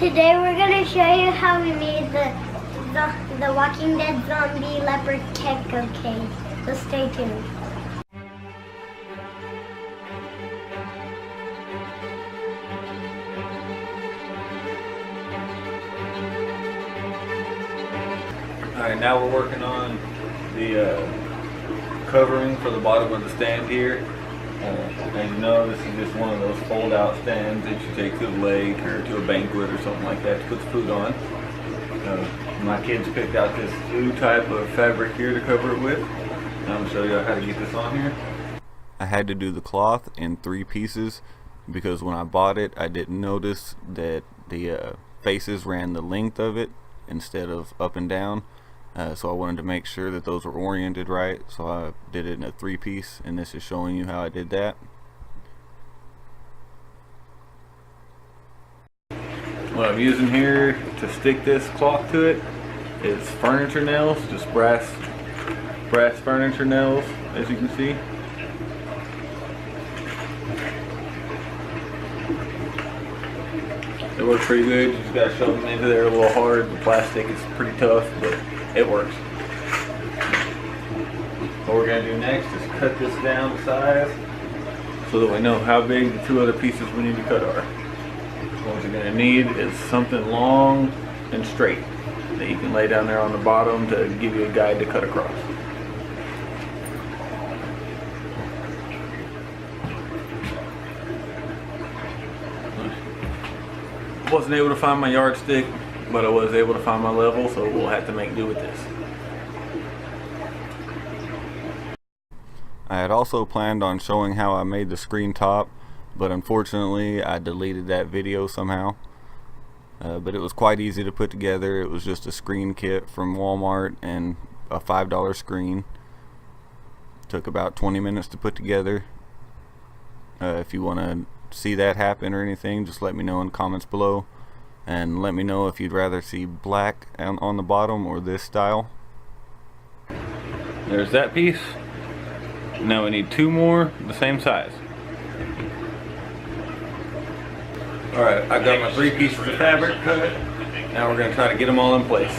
Today we're gonna show you how we made the Walking Dead zombie leopard gecko cage. So stay tuned. Alright, now we're working on the covering for the bottom of the stand here. As you know, this is just one of those fold-out stands that you take to the lake or to a banquet or something like that to put the food on. My kids picked out this blue type of fabric here to cover it with. I'm going to show you how to get this on here. I had to do the cloth in 3 pieces because when I bought it, I didn't notice that the faces ran the length of it instead of up and down. So I wanted to make sure that those were oriented right, so I did it in a 3-piece, and this is showing you how I did that. What I'm using here to stick this cloth to it is furniture nails, just brass furniture nails, as you can see. They work pretty good. You just gotta shove them into there a little hard. The plastic is pretty tough, but it works. What we're gonna do next is cut this down to size so that we know how big the 2 other pieces we need to cut are. What you're gonna need is something long and straight that you can lay down there on the bottom to give you a guide to cut across. Wasn't able to find my yardstick, but I was able to find my level, so we'll have to make do with this. I had also planned on showing how I made the screen top, but unfortunately I deleted that video somehow. But it was quite easy to put together. It was just a screen kit from Walmart and a $5 screen. Took about 20 minutes to put together. If you want to see that happen or anything, just let me know in the comments below, and let me know if you'd rather see black on the bottom or this style. There's that piece. Now we need 2 more the same size. Alright, I got my 3 pieces of fabric cut. Now we're going to try to get them all in place.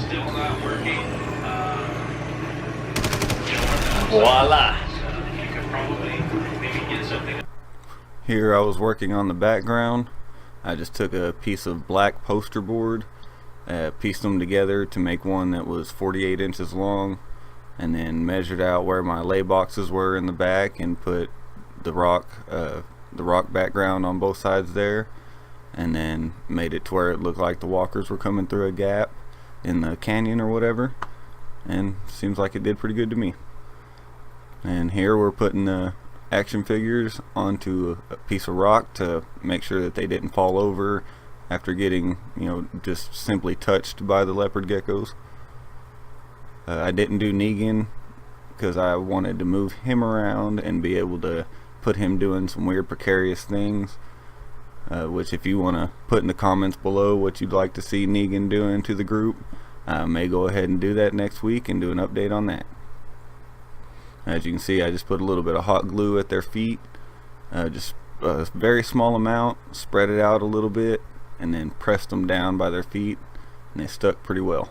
Still not working. Voila! Here I was working on the background. I just took a piece of black poster board, pieced them together to make one that was 48 inches long, and then measured out where my lay boxes were in the back and put the rock background on both sides there, and then made it to where it looked like the walkers were coming through a gap in the canyon or whatever, and seems like it did pretty good to me. And here we're putting the action figures onto a piece of rock to make sure that they didn't fall over after getting, just simply touched by the leopard geckos. I didn't do Negan because I wanted to move him around and be able to put him doing some weird precarious things, which if you want to put in the comments below what you'd like to see Negan doing to the group, I may go ahead and do that next week and do an update on that. As you can see, I just put a little bit of hot glue at their feet, just a very small amount, spread it out a little bit, and then pressed them down by their feet, and they stuck pretty well.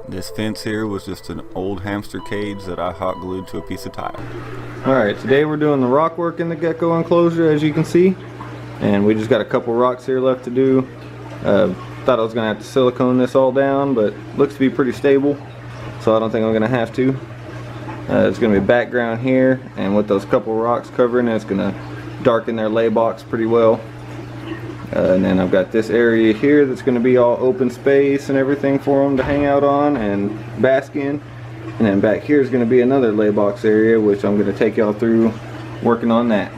This fence here was just an old hamster cage that I hot glued to a piece of tile. Alright, today we're doing the rock work in the gecko enclosure, as you can see. And we just got a couple rocks here left to do. Thought I was going to have to silicone this all down, but looks to be pretty stable, so I don't think I'm going to have to. There's going to be background here, and with those couple rocks covering it, it's going to darken their lay box pretty well. And then I've got this area here that's going to be all open space and everything for them to hang out on and bask in. And then back here is going to be another lay box area, which I'm going to take y'all through working on that.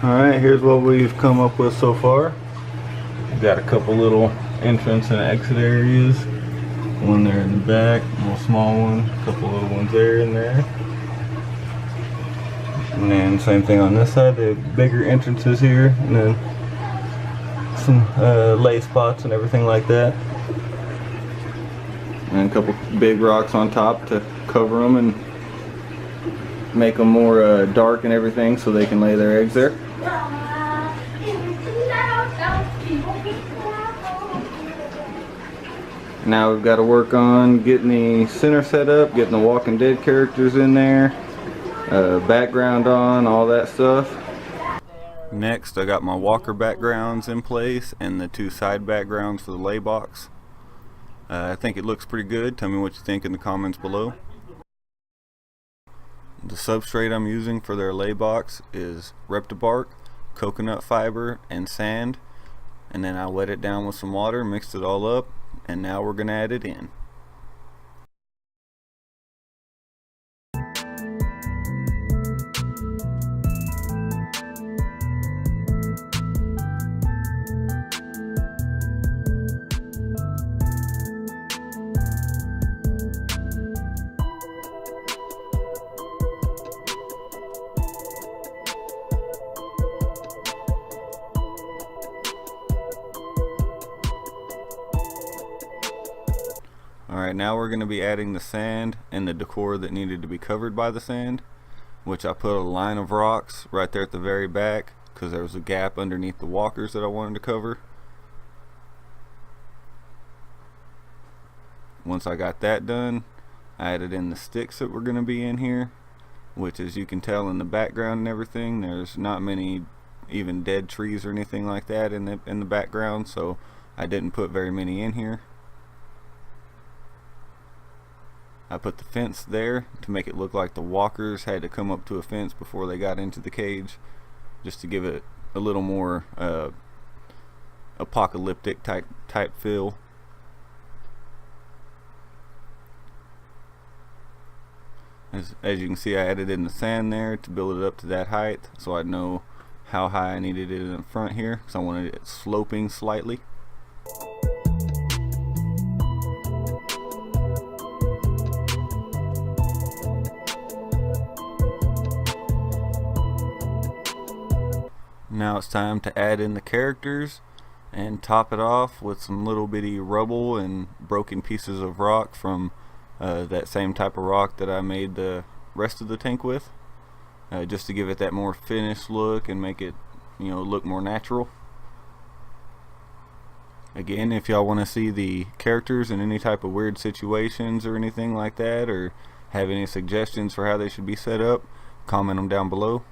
Alright, here's what we've come up with so far. We've got a couple little entrance and exit areas. One there in the back, a little small one, a couple little ones there and there. And then same thing on this side, the bigger entrances here, and then some lay spots and everything like that. And a couple big rocks on top to cover them and make them more dark and everything so they can lay their eggs there. Now we've got to work on getting the center set up, getting the Walking Dead characters in there, background on, all that stuff. Next, I got my walker backgrounds in place and the two side backgrounds for the lay box. I think it looks pretty good. Tell me what you think in the comments below. The substrate I'm using for their lay box is Reptile, coconut fiber, and sand. And then I wet it down with some water, mixed it all up, and now we're going to add it in. Alright, now we're going to be adding the sand and the decor that needed to be covered by the sand, which I put a line of rocks right there at the very back because there was a gap underneath the walkers that I wanted to cover. Once I got that done, I added in the sticks that were going to be in here, which, as you can tell in the background and everything, there's not many even dead trees or anything like that in the background, so I didn't put very many in here. I put the fence there to make it look like the walkers had to come up to a fence before they got into the cage, just to give it a little more apocalyptic type feel. As you can see, I added in the sand there to build it up to that height, so I'd know how high I needed it in the front here, because I wanted it sloping slightly. Now it's time to add in the characters and top it off with some little bitty rubble and broken pieces of rock from that same type of rock that I made the rest of the tank with. just to give it that more finished look and make it, you know, look more natural. Again, if y'all want to see the characters in any type of weird situations or anything like that, or have any suggestions for how they should be set up, comment them down below.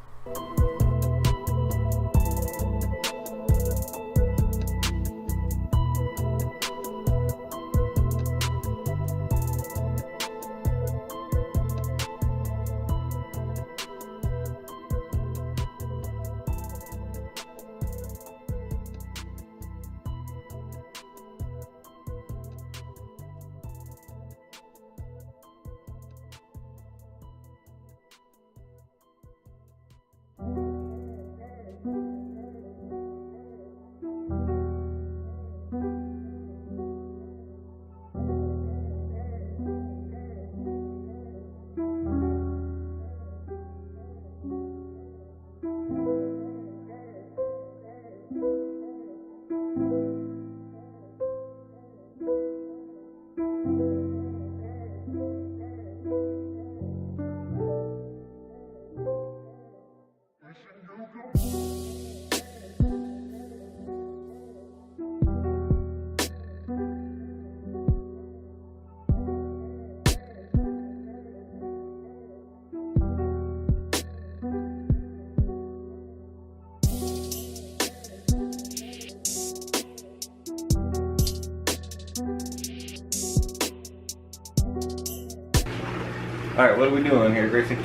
Alright, what are we doing here, Gracie?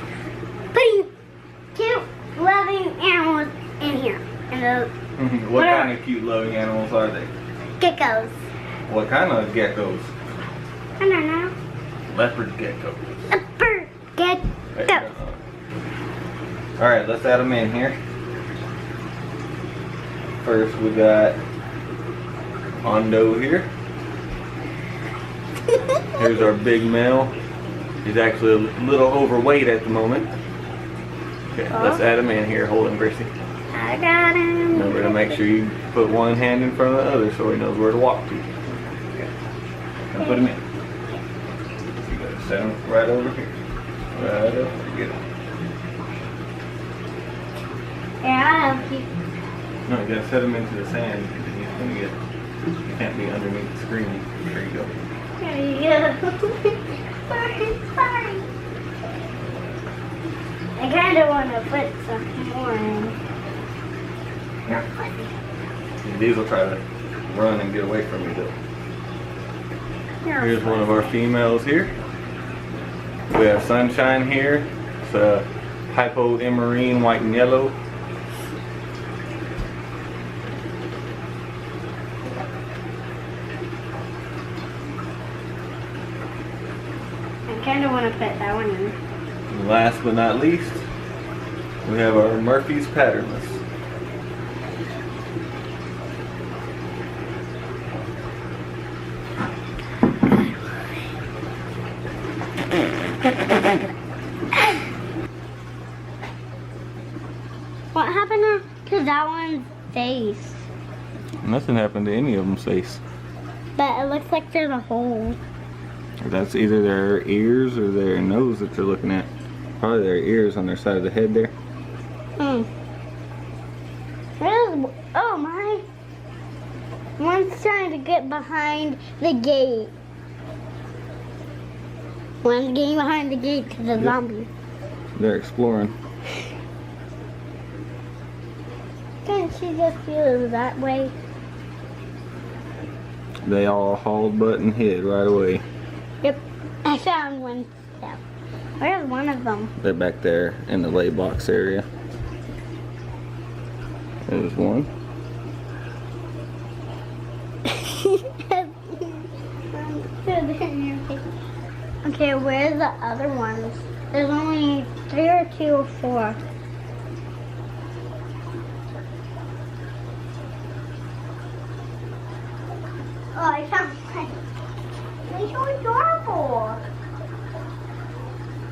Putting cute, loving animals in here. What kind of cute, loving animals are they? Geckos. What kind of geckos? I don't know. Leopard gecko. Leopard gecko. Alright, let's add them in here. First, we got Hondo here. Here's our big male. He's actually a little overweight at the moment. Okay, let's add him in here. Hold him, Gracie. I got him. Remember to make sure you put one hand in front of the other so he knows where to walk to. Okay. Now put him in. You gotta set him right over here. Right up there. Get him. Yeah, I'll help you. No, you gotta set him into the sand. He's gonna get. You can't be underneath the screen. There you go. There you go. Sorry. I kind of want to put some more in. Yeah. These will try to run and get away from you though. Here's one of our females here. We have Sunshine here. It's a hypo-emerine white and yellow. I kind of want to put that one in. And last but not least, we have our Murphy's patternless. What happened to that one's face? Nothing happened to any of them's face. But it looks like there's a hole. That's either their ears or their nose that you're looking at. Probably their ears on their side of the head there. Oh my! One's trying to get behind the gate. One's getting behind the gate to the zombie. They're exploring. Can't she just feel that way? They all hauled butt and hid right away. Yep, I found one. Yeah. Where's one of them? They're back there in the lay box area. There's one. Okay, where's the other ones? There's only 3 or 2 or 4. Oh, I found one. They're so adorable.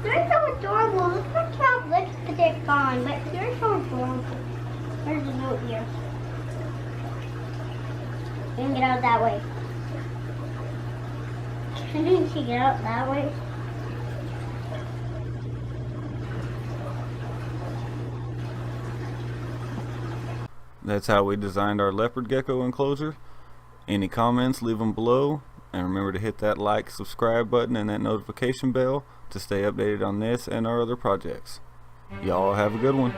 They're so adorable. Look what kind of lipstick on, but they're so adorable. There's a note here. You can get out that way. Can she get out that way? That's how we designed our leopard gecko enclosure. Any comments, leave them below, and remember to hit that like, subscribe button and that notification bell to stay updated on this and our other projects. Y'all have a good one.